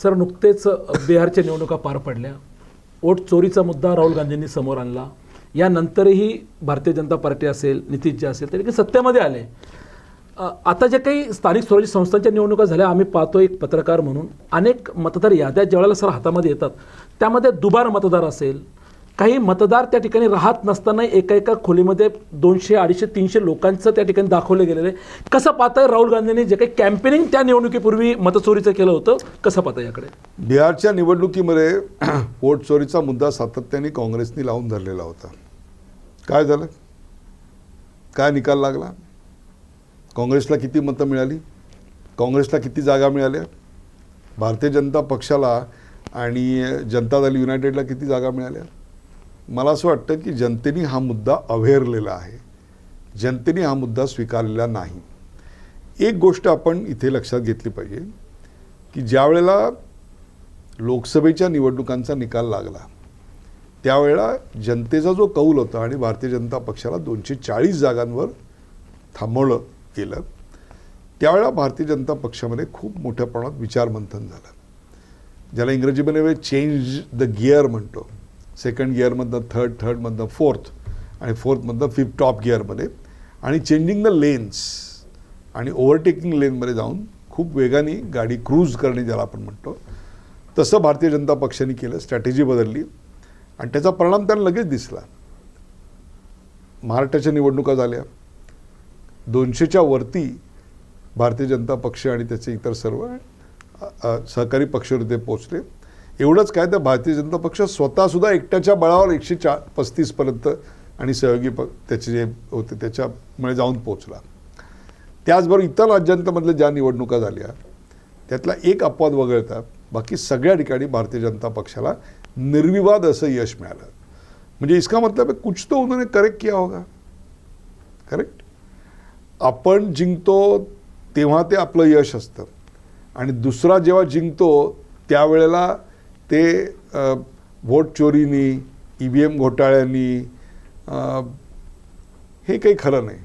Sir, नुकतेच बिहारच्या निवडणुका पार पडल्या. वोट चोरीचा मुद्दा राहुल गांधींनी समोर आणला. यानंतरही भारतीय जनता पार्टी असेल, नितीश जे असेल, ते सत्तेमध्ये आले. आता जे काही स्थानिक स्वराज्य संस्थांच्या निवडणुका झाल्या, आम्ही पाहतो एक पत्रकार म्हणून अनेक मतदार याद्या ज्यावेळेला सर हातामध्ये येतात, त्यामध्ये दुबार मतदार असेल, काही मतदार त्या ठिकाणी राहत नसताना एका खोलीमध्ये 200, 250, 300 लोकांचं त्या ठिकाणी दाखवलं गेलेलं आहे. कसं पाहताय राहुल गांधींनी जे काही कॅम्पेनिंग त्या निवडणुकीपूर्वी मतचोरीचं केलं होतं, कसं पाहताय याकडे? बिहारच्या निवडणुकीमध्ये वोट चोरीचा मुद्दा सातत्याने काँग्रेसने लावून धरलेला होता. काय झालं? काय निकाल लागला? काँग्रेसला किती मतं मिळाली? काँग्रेसला किती जागा मिळाल्या? भारतीय जनता पक्षाला आणि जनता दल युनायटेडला किती जागा मिळाल्या? मला असं वाटतं की जनतेने हा मुद्दा अव्हेरलेला आहे. जनतेने हा मुद्दा स्वीकारलेला नाही. एक गोष्ट आपण इथे लक्षात घेतली पाहिजे की ज्या वेळेला लोकसभेच्या निवडणुकांचा निकाल लागला, त्यावेळेला जनतेचा जो कौल होता आणि भारतीय जनता पक्षाला 240 जागांवर थांबवलं गेलं, त्यावेळेला भारतीय जनता पक्षामध्ये खूप मोठ्या प्रमाणात विचारमंथन झालं, ज्याला इंग्रजीमध्ये चेंज द गिअर म्हणतो. सेकंड गिअरमधनं थर्ड, थर्डमधनं फोर्थ आणि फोर्थमधनं फिफ्थ टॉप गिअरमध्ये, आणि चेंजिंग द लेन्स आणि ओव्हरटेकिंग लेनमध्ये जाऊन खूप वेगाने गाडी क्रूज करणे ज्याला आपण म्हणतो, तसं भारतीय जनता पक्षाने केलं. स्ट्रॅटेजी बदलली आणि त्याचा परिणाम त्यांना लगेच दिसला. महाराष्ट्राच्या निवडणुका झाल्या, 200च्या वरती भारतीय जनता पक्ष आणि त्याचे इतर सर्व सहकारी पक्षावर ते पोचले. एवढंच काय, तर भारतीय जनता पक्ष स्वतःसुद्धा एकट्याच्या बळावर 135पर्यंत आणि सहयोगी त्याचे जे होते त्याच्यामुळे जाऊन पोचला. त्याचबरोबर इतर राज्यांमधल्या ज्या निवडणुका झाल्या त्यातला एक अपवाद वगळता बाकी सगळ्या ठिकाणी भारतीय जनता पक्षाला निर्विवाद असं यश मिळालं. म्हणजे इसका मतलब है कुछ तो उन्होंने करेक्ट किया होगा. करेक्ट. आपण जिंकतो तेव्हा ते आपलं यश असतं, आणि दुसरा जेव्हा जिंकतो त्यावेळेला ते वोट चोरीनी, EVM घोटाळ्यांनी, हे काही खरं नाही.